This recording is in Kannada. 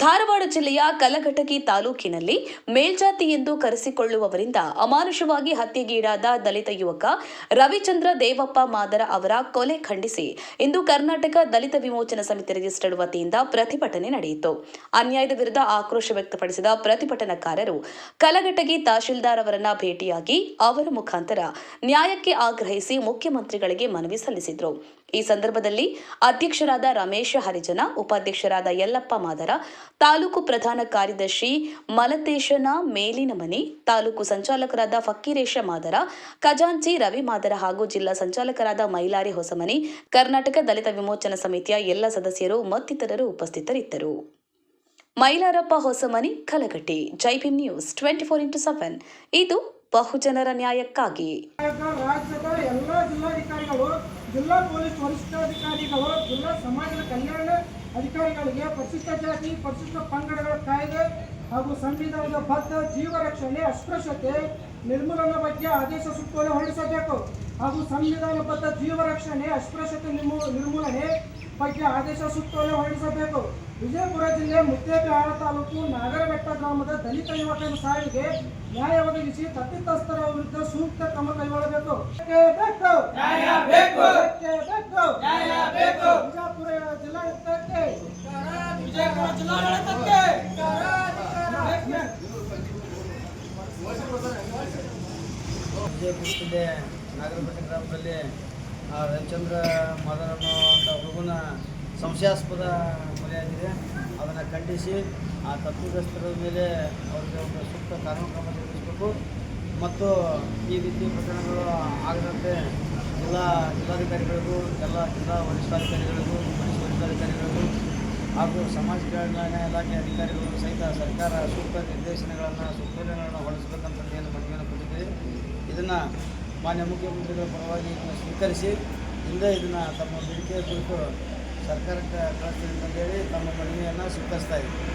ಧಾರವಾಡ ಜಿಲ್ಲೆಯ ಕಲಘಟಗಿ ತಾಲೂಕಿನಲ್ಲಿ ಮೇಲ್ಜಾತಿ ಎಂದು ಕರೆಸಿಕೊಳ್ಳುವವರಿಂದ ಅಮಾನುಷವಾಗಿ ಹತ್ಯೆಗೀಡಾದ ದಲಿತ ಯುವಕ ರವಿಚಂದ್ರ ದೇವಪ್ಪ ಮಾದರ ಅವರ ಕೊಲೆ ಖಂಡಿಸಿ ಇಂದು ಕರ್ನಾಟಕ ದಲಿತ ವಿಮೋಚನಾ ಸಮಿತಿ ರಿಜಿಸ್ಟರ್ಡ್ ವತಿಯಿಂದ ಪ್ರತಿಭಟನೆ ನಡೆಯಿತು. ಅನ್ಯಾಯದ ವಿರುದ್ಧ ಆಕ್ರೋಶ ವ್ಯಕ್ತಪಡಿಸಿದ ಪ್ರತಿಭಟನಾಕಾರರು ಕಲಘಟಗಿ ತಹಶೀಲ್ದಾರ್ ಅವರನ್ನ ಭೇಟಿಯಾಗಿ ಅವರ ಮುಖಾಂತರ ನ್ಯಾಯಕ್ಕೆ ಆಗ್ರಹಿಸಿ ಮುಖ್ಯಮಂತ್ರಿಗಳಿಗೆ ಮನವಿ ಸಲ್ಲಿಸಿದರು. ಈ ಸಂದರ್ಭದಲ್ಲಿ ಅಧ್ಯಕ್ಷರಾದ ರಮೇಶ ಹರಿಜನ, ಉಪಾಧ್ಯಕ್ಷರಾದ ಯಲ್ಲಪ್ಪ ಮಾದರ, ತಾಲೂಕು ಪ್ರಧಾನ ಕಾರ್ಯದರ್ಶಿ ಮಲತೇಶನ ಮೇಲಿನಮನಿ, ತಾಲೂಕು ಸಂಚಾಲಕರಾದ ಫಕ್ಕೀರೇಶ ಮಾದರ, ಖಜಾಂಚಿ ರವಿ ಮಾದರ ಹಾಗೂ ಜಿಲ್ಲಾ ಸಂಚಾಲಕರಾದ ಮೈಲಾರಿ ಹೊಸಮನಿ, ಕರ್ನಾಟಕ ದಲಿತ ವಿಮೋಚನಾ ಸಮಿತಿಯ ಎಲ್ಲ ಸದಸ್ಯರು ಮತ್ತಿತರರು ಉಪಸ್ಥಿತರಿದ್ದರು. ಮೈಲಾರಪ್ಪ ಹೊಸಮನಿ, ಕಲಘಟಗಿ. ಜೈ ಭೀಮ್ ನ್ಯೂಸ್ 24x7 ಇದು ಬಹುಜನರ ನ್ಯಾಯಕ್ಕಾಗಿ. ರಾಜ್ಯದ ಎಲ್ಲ ಜಿಲ್ಲಾಧಿಕಾರಿಗಳು, ಜಿಲ್ಲಾ ಪೊಲೀಸ್ ವರಿಷ್ಠಾಧಿಕಾರಿಗಳು, ಜಿಲ್ಲಾ ಸಮಾಜ ಕಲ್ಯಾಣ ಅಧಿಕಾರಿಗಳಿಗೆ ಪರಿಶಿಷ್ಟ ಜಾತಿ ಪರಿಶಿಷ್ಟ ಪಂಗಡಗಳ ಕಾಯ್ದೆ ಹಾಗೂ ಸಂವಿಧಾನದ ಬದ್ಧ ಜೀವ ರಕ್ಷಣೆ ಅಸ್ಪೃಶ್ಯತೆ ನಿರ್ಮೂಲನೆ ಬಗ್ಗೆ ಆದೇಶ ಸುತ್ತೋಲೆ ಹೊರಡಿಸಬೇಕು ಹಾಗೂ ಸಂವಿಧಾನಬದ್ಧ ಜೀವ ರಕ್ಷಣೆ ಅಸ್ಪೃಶ್ಯತೆ ನಿರ್ಮೂಲನೆ ಬಗ್ಗೆ ಆದೇಶ ಸುತ್ತೋಲೆ ಹೊರಡಿಸಬೇಕು. ವಿಜಯಪುರ ಜಿಲ್ಲೆ ಮುದ್ದೇಬಿಹಾಳ ತಾಲೂಕು ನಾಗರಬೆಟ್ಟ ಗ್ರಾಮದ ದಲಿತ ಯುವಕರ ಸಾವಿಗೆ ನ್ಯಾಯ ಒದಗಿಸಿ ತಪ್ಪಿತಸ್ಥರ ವಿರುದ್ಧ ಸೂಕ್ತ ಕ್ರಮ ಕೈಗೊಳ್ಳಬೇಕು. ಬಿಜಾಪುರ ಜಿಲ್ಲಾಡಳಿತಕ್ಕೆ ವಿಜಯಪುರ ಜಿಲ್ಲೆ ನಾಗರಬೆಟ್ಟ ಗ್ರಾಮದಲ್ಲಿ ರವಿಚಂದ್ರ ಮಾದರ್ ಅನ್ನುವಂಥ ಹುಡುಗನ ಸಂಶಯಾಸ್ಪದ ಕೊಲೆಯಾಗಿದೆ. ಅದನ್ನು ಖಂಡಿಸಿ ಆ ತಪ್ಪಿತಸ್ಥರ ಮೇಲೆ ಅವರಿಗೆ ಒಂದು ಸೂಕ್ತ ಕಾನೂನು ಕ್ರಮ ಜರುಗಿಸಬೇಕು ಮತ್ತು ಈ ರೀತಿ ಪ್ರಕರಣಗಳು ಆಗದಂತೆ ಜಿಲ್ಲಾಧಿಕಾರಿಗಳಿಗೂ ಜಿಲ್ಲಾ ವರಿಷ್ಠಾಧಿಕಾರಿಗಳಿಗೂ ಪೊಲೀಸ್ ವರಿಷ್ಠಾಧಿಕಾರಿಗಳಿಗೂ ಹಾಗೂ ಸಮಾಜ ಕಲ್ಯಾಣ ಇಲಾಖೆ ಅಧಿಕಾರಿಗಳು ಸಹಿತ ಸರ್ಕಾರ ಸೂಕ್ತ ನಿರ್ದೇಶನಗಳನ್ನು ಸುತ್ತೋಲೆಗಳನ್ನು ಹೊರಡಿಸಬೇಕಂತ ಏನು ಮನವಿಯನ್ನು ಕೊಟ್ಟಿದ್ದೀವಿ. ಇದನ್ನು ಮಾನ್ಯ ಮುಖ್ಯಮಂತ್ರಿಗಳ ಪರವಾಗಿ ಸ್ವೀಕರಿಸಿ ಹಿಂದೆ ಇದನ್ನು ತಮ್ಮ ಬೇಡಿಕೆಯ ಕುರಿತು ಸರ್ಕಾರಕ್ಕೆ ಕಳಿಸ್ತೀನಿ ಅಂತೇಳಿ ತಮ್ಮ ಮನವಿಯನ್ನು ಸ್ವೀಕರಿಸ್ತಾ ಇದ್ದೀವಿ.